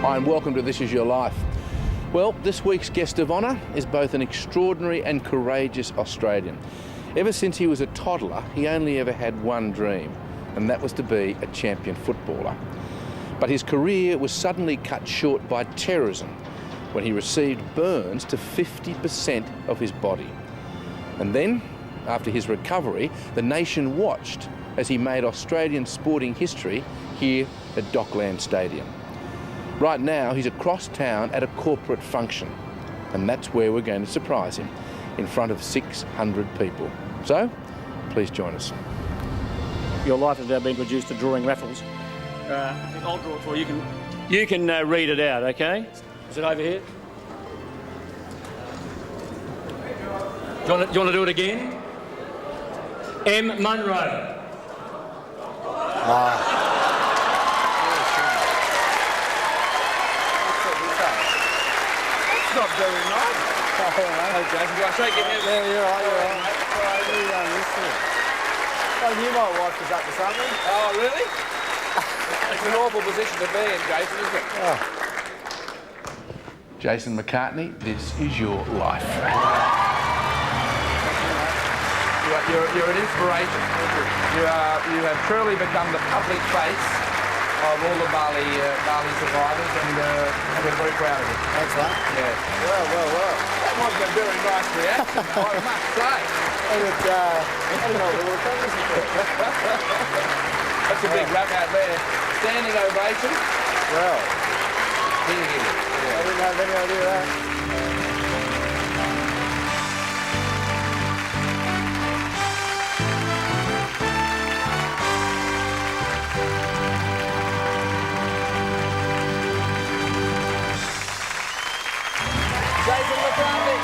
Hi and welcome to This Is Your Life. Well, this week's guest of honour is both an extraordinary and courageous Australian. Ever since he was a toddler, he only ever had one dream, and that was to be a champion footballer. But his career was suddenly cut short by terrorism when he received burns to 50% of his body. And then, after his recovery, the nation watched as he made Australian sporting history here at Dockland Stadium. Right now, he's across town at a corporate function, and that's where we're going to surprise him, in front of 600 people. So, please join us. Your life has now been reduced to drawing raffles. I'll draw it for you. You can read it out, okay? Is it over here? Do you want to do it again? M. Munro. Not very nice. Hey, Jason, do I shake your hand? Yeah, you're right. Well, you might wife us up to something. Oh, really? It's an awful position to be in, Jason, isn't it? Oh. Jason McCartney, this is your life. You're an inspiration. You have truly become the public face of all the Bali survivors, and we're very proud of you. Thanks, mate. Yeah. Well. That was a very nice reaction, I must say. I don't know what it is. That's a big rap out there. Standing ovation. Well, Here you go. I didn't have any idea of that. Jason McCartney.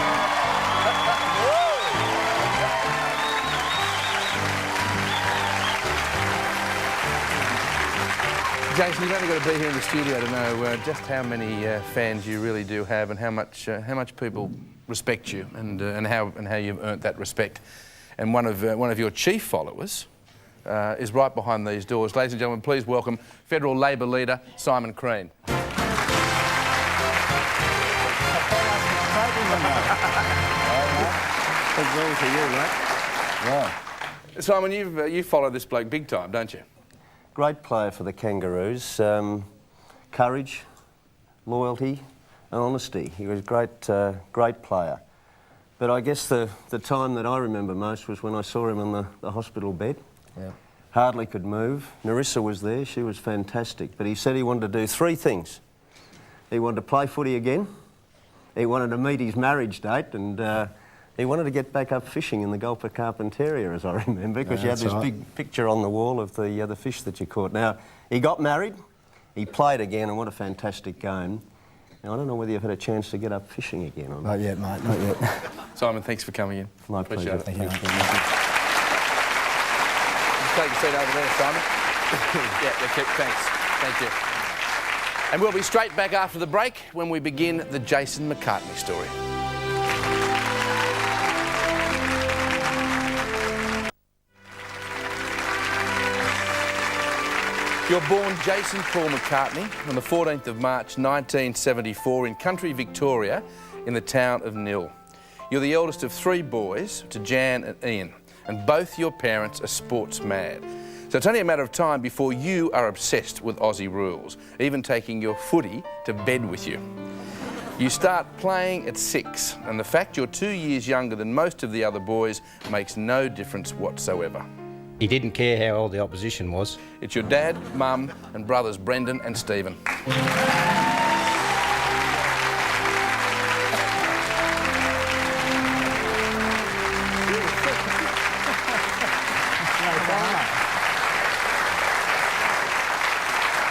Jason, you've only got to be here in the studio to know just how many fans you really do have, and how much people respect you, and how you've earned that respect. And one of your chief followers is right behind these doors. Ladies and gentlemen, please welcome Federal Labor leader Simon Crean. For you, mate. Yeah. Simon, you follow this bloke big time, don't you? Great player for the Kangaroos. Courage, loyalty and honesty. He was a great player. But I guess the time that I remember most was when I saw him on the hospital bed. Yeah. Hardly could move. Narissa was there. She was fantastic. But he said he wanted to do three things. He wanted to play footy again. He wanted to meet his marriage date, and he wanted to get back up fishing in the Gulf of Carpentaria, as I remember, because you had this big picture on the wall of the fish that you caught. Now, he got married, he played again, and what a fantastic game. Now, I don't know whether you've had a chance to get up fishing again or not. Not yet, mate, not yet. Simon, thanks for coming in. My pleasure. Appreciate it. Thank you. Take a seat over there, Simon. Thanks. Thank you. And we'll be straight back after the break when we begin the Jason McCartney story. You're born Jason Paul McCartney on the 14th of March 1974 in country Victoria in the town of Nil. You're the eldest of three boys to Jan and Ian, and both your parents are sports mad. So it's only a matter of time before you are obsessed with Aussie rules, even taking your footy to bed with you. You start playing at 6, and the fact you're 2 years younger than most of the other boys makes no difference whatsoever. He didn't care how old the opposition was. It's your dad, mum and brothers Brendan and Stephen.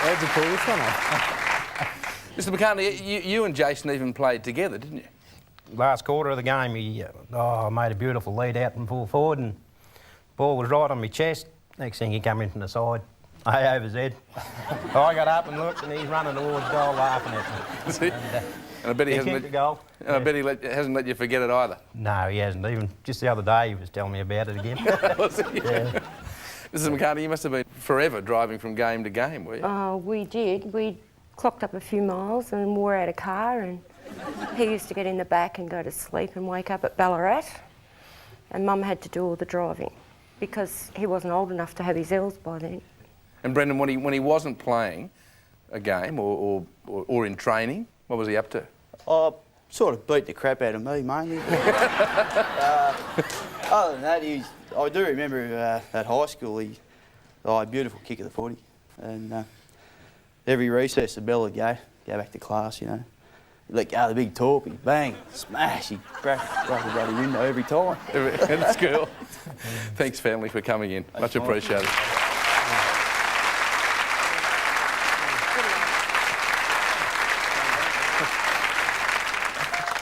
How'd you pull this one off? Mr McCartney, you and Jason even played together, didn't you? Last quarter of the game, he made a beautiful lead out and pulled forward, and ball was right on my chest. Next thing, he come in from the side, over his head. I got up and looked, and he's running towards goal laughing at me. And I bet he hasn't kicked the goal. And I bet he hasn't let you forget it either. No, he hasn't. Even just the other day, he was telling me about it again. Was he? Yeah. Mrs McCartney, you must have been forever driving from game to game, were you? Oh, we did. We clocked up a few miles and wore out a car, and he used to get in the back and go to sleep and wake up at Ballarat, and Mum had to do all the driving because he wasn't old enough to have his L's by then. And Brendan, when he wasn't playing a game or in training, what was he up to? I sort of beat the crap out of me, mainly. Other than that, I do remember at high school, he had a beautiful kick of the footy. And every recess, the bell would go back to class, you know. He'd let go the big torpy, bang, smash, he'd crack the bloody window every time. That's cool. Thanks, family, for coming in. Much appreciated.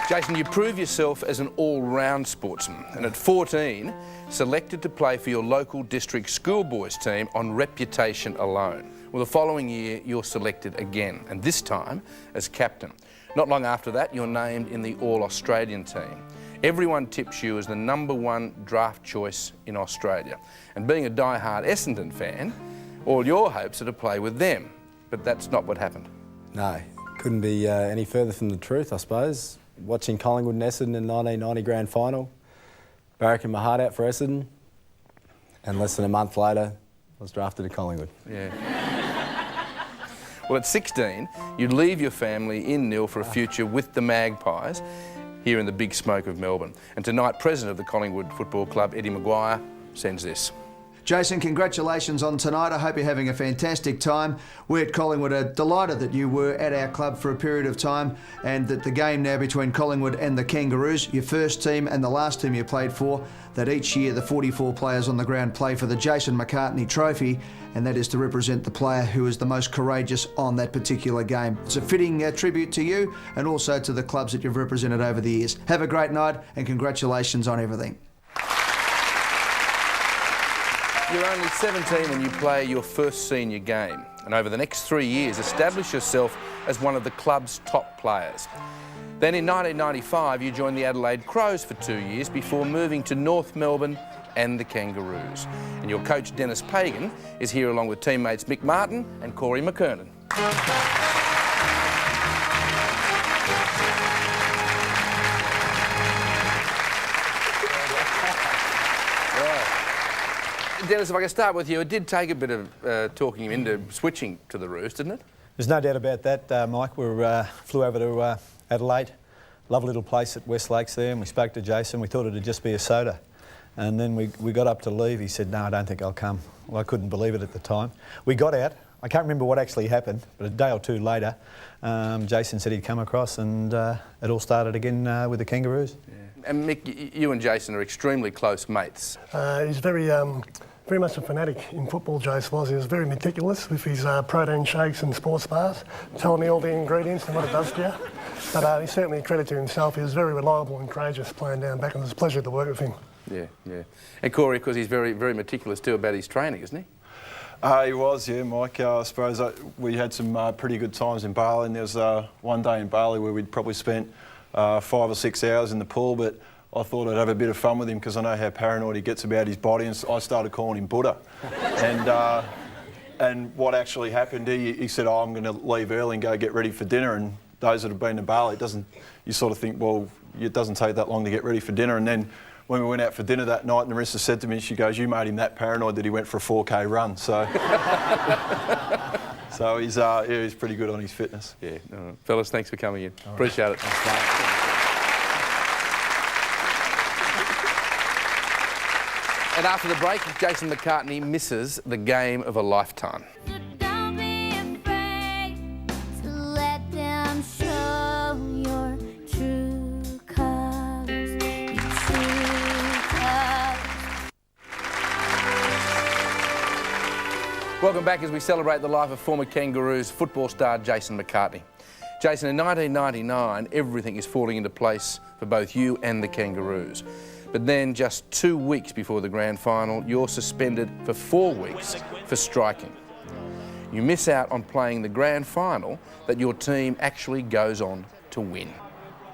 Jason, you prove yourself as an all-round sportsman, and at 14, selected to play for your local district schoolboys team on reputation alone. Well, the following year, you're selected again, and this time as captain. Not long after that, you're named in the All-Australian team. Everyone tips you as the #1 draft choice in Australia. And being a die-hard Essendon fan, all your hopes are to play with them. But that's not what happened. No, couldn't be any further from the truth, I suppose. Watching Collingwood and Essendon in the 1990 grand final, barracking my heart out for Essendon, and less than a month later, I was drafted to Collingwood. Yeah. Well, at 16, you leave your family in nil for a future with the Magpies here in the big smoke of Melbourne. And tonight, President of the Collingwood Football Club, Eddie Maguire, sends this. Jason, congratulations on tonight. I hope you're having a fantastic time. We at Collingwood are delighted that you were at our club for a period of time, and that the game now between Collingwood and the Kangaroos, your first team and the last team you played for, that each year the 44 players on the ground play for the Jason McCartney Trophy, and that is to represent the player who is the most courageous on that particular game. It's a fitting tribute to you and also to the clubs that you've represented over the years. Have a great night and congratulations on everything. You're only 17 when you play your first senior game, and over the next 3 years establish yourself as one of the club's top players. Then in 1995 you joined the Adelaide Crows for 2 years before moving to North Melbourne and the Kangaroos. And your coach Dennis Pagan is here along with teammates Mick Martin and Corey McKernan. Dennis, if I can start with you, it did take a bit of talking him into switching to the Roos, didn't it? There's no doubt about that, Mike. We flew over to Adelaide, lovely little place at West Lakes there, and we spoke to Jason. We thought it'd just be a soda. And then we got up to leave. He said, no, I don't think I'll come. Well, I couldn't believe it at the time. We got out. I can't remember what actually happened, but a day or two later, Jason said he'd come across, and it all started again with the Kangaroos. Yeah. And Mick, you and Jason are extremely close mates. He's very much a fanatic in football, Jace was. He was very meticulous with his protein shakes and sports bars, telling me all the ingredients and what it does to you. But he's certainly a credit to himself. He was very reliable and courageous playing down back, and it was a pleasure to work with him. Yeah, yeah. And Corey, of course, he's very, very meticulous too about his training, isn't he? He was, yeah, Mike. I suppose we had some pretty good times in Bali, and there was one day in Bali where we'd probably spent 5 or 6 hours in the pool, but I thought I'd have a bit of fun with him because I know how paranoid he gets about his body, and I started calling him Buddha. And what actually happened, he said, oh, I'm going to leave early and go get ready for dinner. And those that have been to Bali, you sort of think, well, it doesn't take that long to get ready for dinner. And then when we went out for dinner that night, and Narissa said to me, she goes, you made him that paranoid that he went for a 4K run. So, so he's pretty good on his fitness. Yeah. Fellas, thanks for coming in. All Appreciate it. And after the break, Jason McCartney misses the game of a lifetime. Don't be afraid to let them show your true colours, your true colours. Welcome back as we celebrate the life of former Kangaroos football star Jason McCartney. Jason, in 1999, everything is falling into place for both you and the Kangaroos. But then, just 2 weeks before the grand final, you're suspended for 4 weeks for striking. You miss out on playing the grand final that your team actually goes on to win.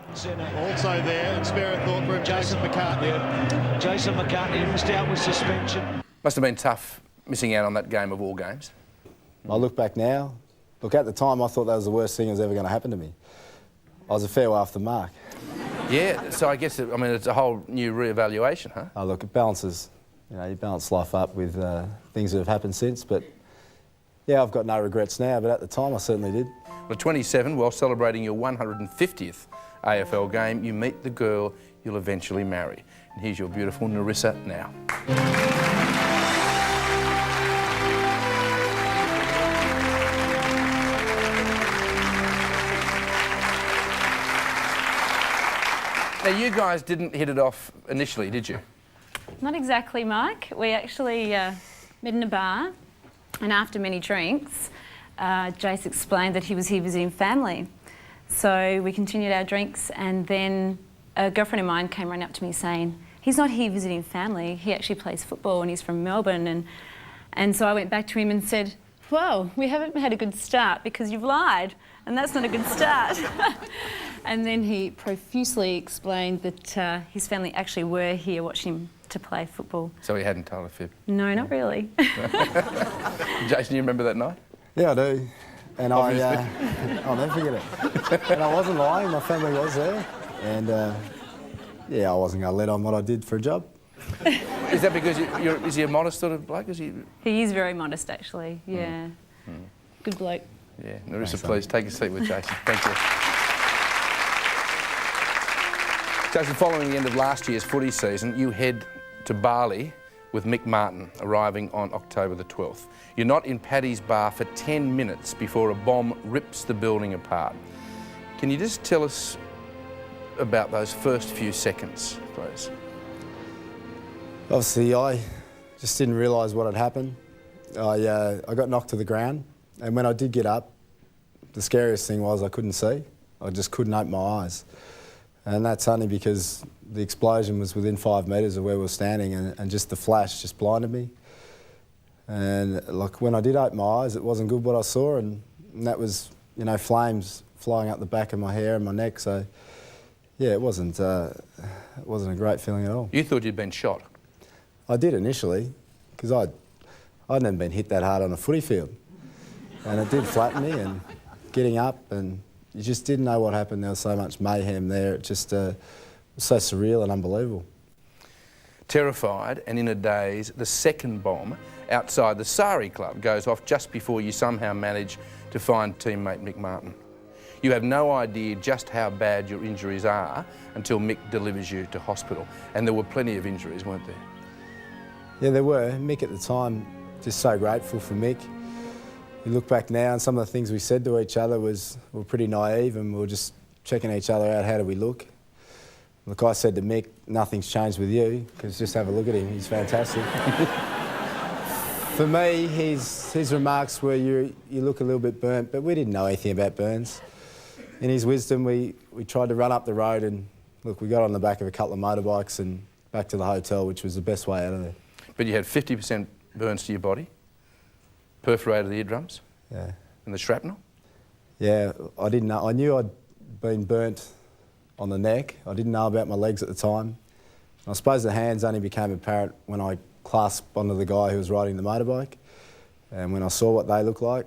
Also there, and spare a thought for Jason McCartney. Yeah. Jason McCartney missed out with suspension. Must have been tough missing out on that game of all games. I look back now, Look, at the time, I thought that was the worst thing that was ever going to happen to me. I was a fair way off the mark. Yeah, so I guess, it's a whole new re-evaluation, huh? Oh, look, it balances, you balance life up with things that have happened since, but yeah, I've got no regrets now, but at the time I certainly did. Well, at 27, while celebrating your 150th AFL game, you meet the girl you'll eventually marry. And here's your beautiful Narissa now. Now, you guys didn't hit it off initially, did you? Not exactly, Mike. We actually met in a bar, and after many drinks, Jace explained that he was here visiting family. So we continued our drinks, and then a girlfriend of mine came running up to me saying, he's not here visiting family, he actually plays football and he's from Melbourne. And so I went back to him and said, well, we haven't had a good start because you've lied, and that's not a good start. And then he profusely explained that his family actually were here watching him to play football. So he hadn't told a fib? No, not really. Jason, you remember that night? Yeah, I do. And I'll never forget it. And I wasn't lying, my family was there. And yeah, I wasn't going to let on what I did for a job. Is that because is he a modest sort of bloke? He is very modest, actually, yeah. Good bloke. Yeah, Narissa, please take a seat with Jason. Thank you. Jason, following the end of last year's footy season, you head to Bali with McCartney, arriving on October the 12th. You're not in Paddy's bar for 10 minutes before a bomb rips the building apart. Can you just tell us about those first few seconds, please? Obviously, I just didn't realise what had happened. I got knocked to the ground, and when I did get up, the scariest thing was I couldn't see. I just couldn't open my eyes. And that's only because the explosion was within 5 metres of where we were standing, and just the flash just blinded me. And like when I did open my eyes, it wasn't good what I saw, and that was, flames flying up the back of my hair and my neck. So, yeah, it wasn't a great feeling at all. You thought you'd been shot? I did initially, because I'd never been hit that hard on a footy field, and it did flatten me. And getting up, and you just didn't know what happened. There was so much mayhem there. It just was so surreal and unbelievable. Terrified and in a daze, the second bomb outside the Sari Club goes off just before you somehow manage to find teammate McCartney. You have no idea just how bad your injuries are until Mick delivers you to hospital. And there were plenty of injuries, weren't there? Yeah, there were. Mick at the time, just so grateful for Mick. You look back now and some of the things we said to each other were pretty naive, and we were just checking each other out, how do we look? Look, I said to Mick, nothing's changed with you, because just have a look at him, he's fantastic. For me, his remarks were, you look a little bit burnt, but we didn't know anything about burns. In his wisdom, we tried to run up the road, and look, we got on the back of a couple of motorbikes and back to the hotel, which was the best way out of there. But you had 50% burns to your body, perforated the eardrums, yeah, and the shrapnel? Yeah, I didn't know. I knew I'd been burnt on the neck. I didn't know about my legs at the time. I suppose the hands only became apparent when I clasped onto the guy who was riding the motorbike. And when I saw what they looked like,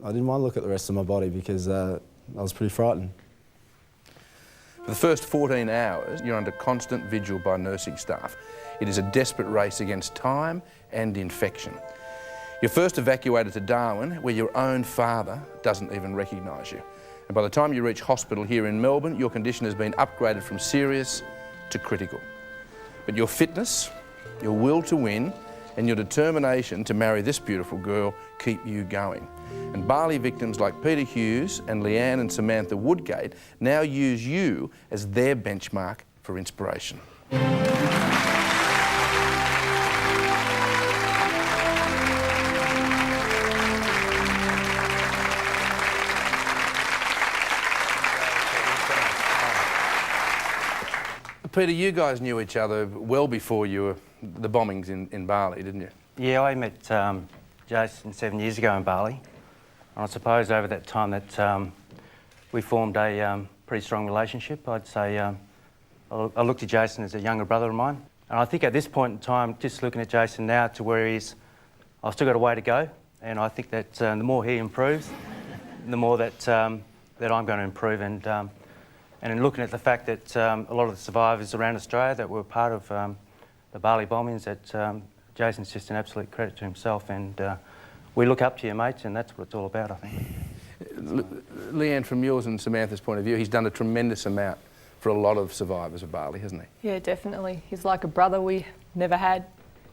I didn't want to look at the rest of my body because I was pretty frightened. For the first 14 hours, you're under constant vigil by nursing staff. It is a desperate race against time and infection. You're first evacuated to Darwin, where your own father doesn't even recognise you. And by the time you reach hospital here in Melbourne, your condition has been upgraded from serious to critical. But your fitness, your will to win, and your determination to marry this beautiful girl keep you going. And Bali victims like Peter Hughes and Leanne and Samantha Woodgate now use you as their benchmark for inspiration. Peter, you guys knew each other well before the bombings in Bali, didn't you? Yeah, I met Jason 7 years ago in Bali. And I suppose over that time that we formed a pretty strong relationship. I'd say I looked at Jason as a younger brother of mine. And I think at this point in time, just looking at Jason now to where he is, I've still got a way to go. And I think that the more he improves, the more that that I'm going to improve. And in looking at the fact that a lot of the survivors around Australia that were part of the Bali bombings, that Jason's just an absolute credit to himself, and we look up to you, mates, and that's what it's all about, I think. Leanne, from yours and Samantha's point of view, he's done a tremendous amount for a lot of survivors of Bali, hasn't he? Yeah, definitely. He's like a brother we never had,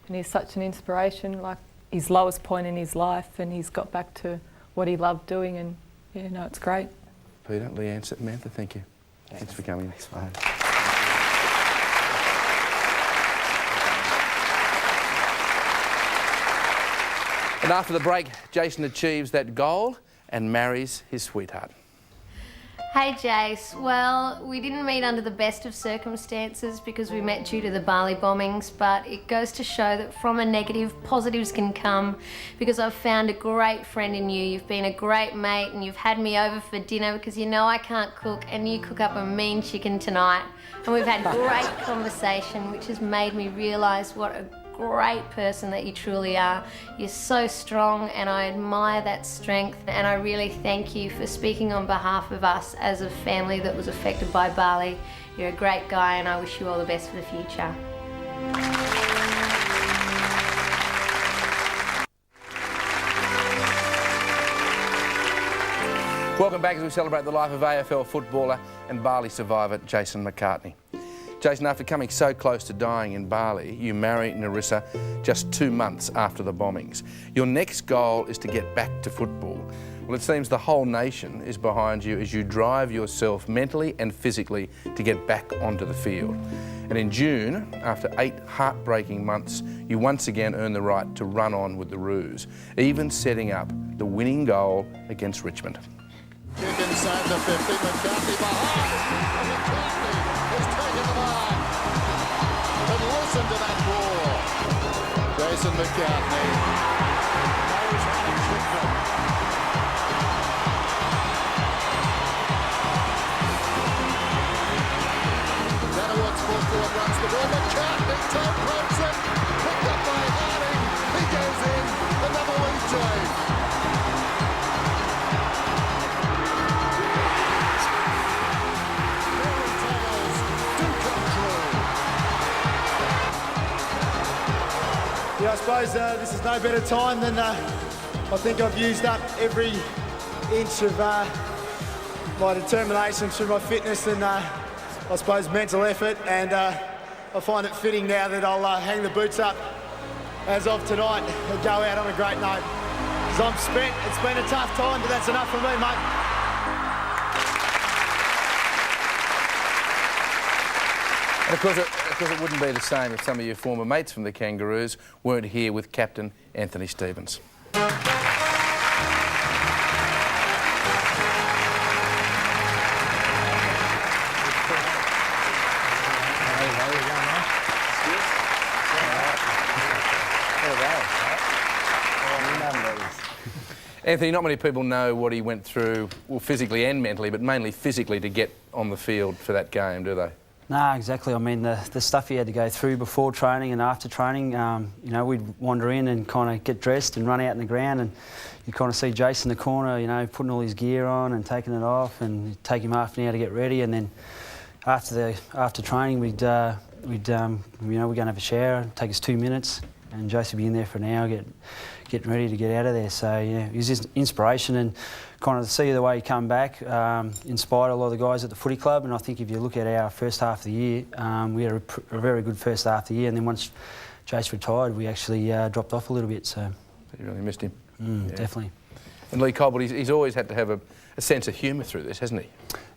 and he's such an inspiration, like his lowest point in his life, and he's got back to what he loved doing, and yeah, no, it's great. Peter, Leanne, Samantha, thank you. Thanks for coming. Thanks, mate. And after the break, Jason achieves that goal and marries his sweetheart. Hey Jace, well, we didn't meet under the best of circumstances because we met due to the Bali bombings, but it goes to show that from a negative, positives can come, because I've found a great friend in you. You've been a great mate, and you've had me over for dinner because you know I can't cook, and you cook up a mean chicken tonight. And we've had great conversation, which has made me realise what a great person that you truly are. You're so strong, and I admire that strength, and I really thank you for speaking on behalf of us as a family that was affected by Bali. You're a great guy, and I wish you all the best for the future. Welcome back as we celebrate the life of AFL footballer and Bali survivor Jason McCartney. Jason, after coming so close to dying in Bali, you marry Narissa just 2 months after the bombings. Your next goal is to get back to football. Well, it seems the whole nation is behind you as you drive yourself mentally and physically to get back onto the field. And in June, after 8 heartbreaking months, you once again earn the right to run on with the Roos, even setting up the winning goal against Richmond. Kick inside the 50, McCartney behind. McCartney has taken the mark. And listen to that roar. Jason McCartney knows how to trick them. Danawat's full forward, runs the ball. McCartney toe-props it. Picked up by Harding. He goes in. Another win drive. Yeah, I suppose this is no better time than I think I've used up every inch of my determination through my fitness and I suppose mental effort, and I find it fitting now that I'll hang the boots up as of tonight and go out on a great note. Because I'm spent, it's been a tough time, but that's enough for me, mate. And of course it wouldn't be the same if some of your former mates from the Kangaroos weren't here with Captain Anthony Stevens. Anthony, not many people know what he went through, well, physically and mentally, but mainly physically, to get on the field for that game, do they? No, exactly. I mean, the stuff he had to go through before training and after training, you know, we'd wander in and kind of get dressed and run out in the ground, and you kind of see Jason in the corner, you know, putting all his gear on and taking it off, and it'd take him half an hour to get ready, and then after training, we'd you know, we're going to have a shower, take us 2 minutes, and Jason would be in there for an hour, getting ready to get out of there. So yeah, he was just inspiration, and kind of to see the way he come back inspired a lot of the guys at the footy club. And I think if you look at our first half of the year, we had a very good first half of the year, and then once Jace retired, we actually dropped off a little bit. So you really missed him. Yeah. Definitely. And Lee Cobble, he's always had to have a sense of humour through this, hasn't he?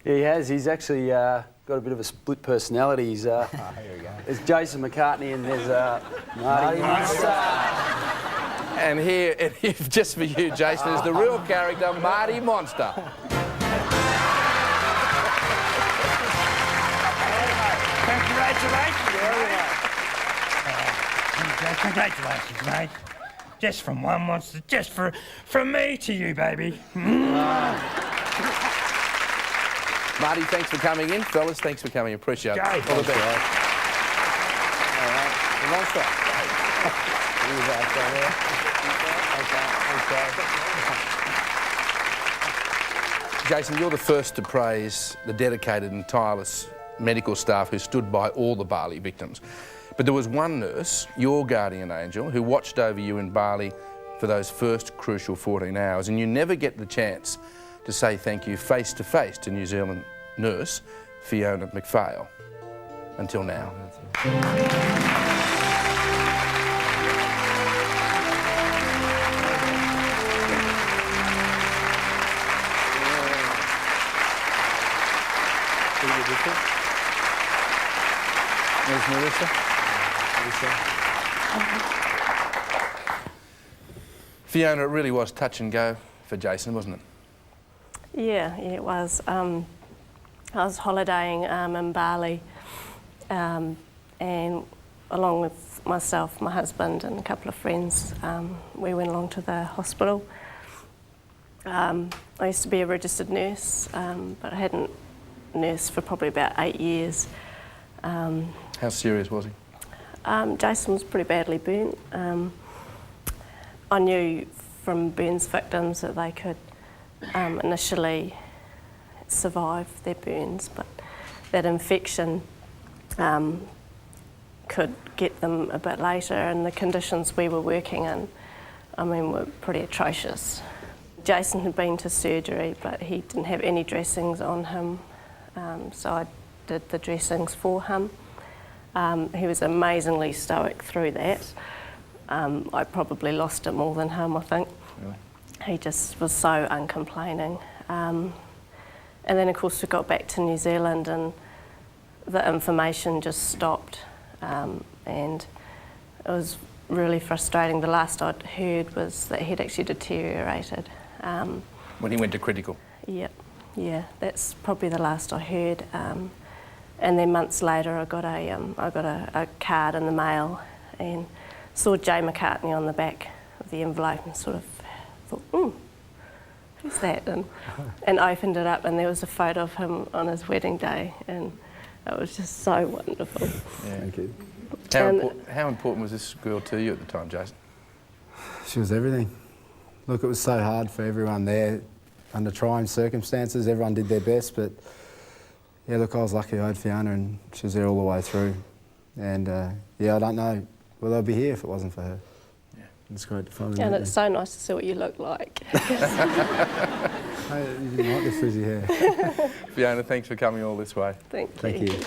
Yeah, he has. He's actually got a bit of a split personality. He's here we go. There's Jason McCartney and there's Marty Monster. And here, just for you, Jason, is the real character, Marty Monster. Congratulations, mate. Just from one monster, just from me to you, baby. Marty, thanks for coming in. Fellas, thanks for coming. Appreciate it. All the best. All right. The monster. Jason, you're the first to praise the dedicated and tireless medical staff who stood by all the Bali victims. But there was one nurse, your guardian angel, who watched over you in Bali for those first crucial 14 hours, and you never get the chance to say thank you face to face to New Zealand nurse Fiona McPhail. Until now. There's Marissa. Fiona, it really was touch and go for Jason, wasn't it? Yeah, it was. I was holidaying in Bali, and along with myself, my husband and a couple of friends, we went along to the hospital. I used to be a registered nurse, but I hadn't nursed for probably about 8 years. How serious was he? Jason was pretty badly burnt. I knew from burns victims that they could initially survive their burns, but that infection could get them a bit later, and the conditions we were working in, I mean, were pretty atrocious. Jason had been to surgery, but he didn't have any dressings on him, so I did the dressings for him. He was amazingly stoic through that. I probably lost it more than him, I think. Really? He just was so uncomplaining. And then, of course, we got back to New Zealand and the information just stopped. And it was really frustrating. The last I'd heard was that he'd actually deteriorated. When he went to critical? Yeah, that's probably the last I heard. And then months later, I got a card in the mail and saw Jay McCartney on the back of the envelope and sort of thought, who's that? And opened it up, and there was a photo of him on his wedding day, and it was just so wonderful. Yeah. Thank you. How important was this girl to you at the time, Jason? She was everything. Look, it was so hard for everyone there under trying circumstances. Everyone did their best, but yeah, look, I was lucky I had Fiona, and she was there all the way through. And yeah, I don't know whether I'd be here if it wasn't for her. Yeah, it's great to finally meet And you. it's so nice to see what you look like. Hey, you didn't like the frizzy hair. Fiona, thanks for coming all this way. Thank you.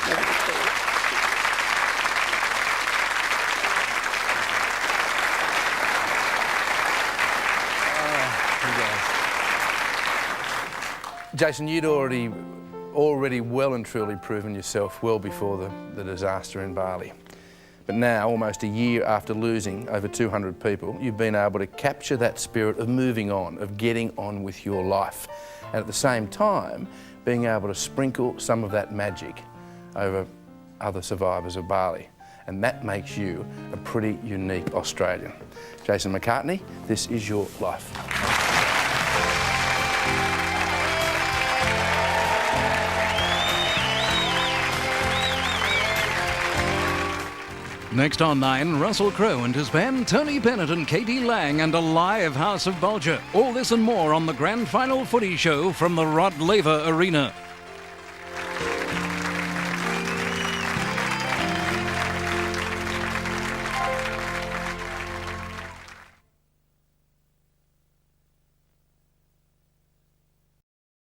Jason, you'd already well and truly proven yourself well before the disaster in Bali. But now, almost a year after losing over 200 people, you've been able to capture that spirit of moving on, of getting on with your life, and at the same time, being able to sprinkle some of that magic over other survivors of Bali. And that makes you a pretty unique Australian. Jason McCartney, this is your life. Next on 9, Russell Crowe and his band, Tony Bennett and Katie Lang, and a live House of Bulger. All this and more on the Grand Final Footy Show from the Rod Laver Arena.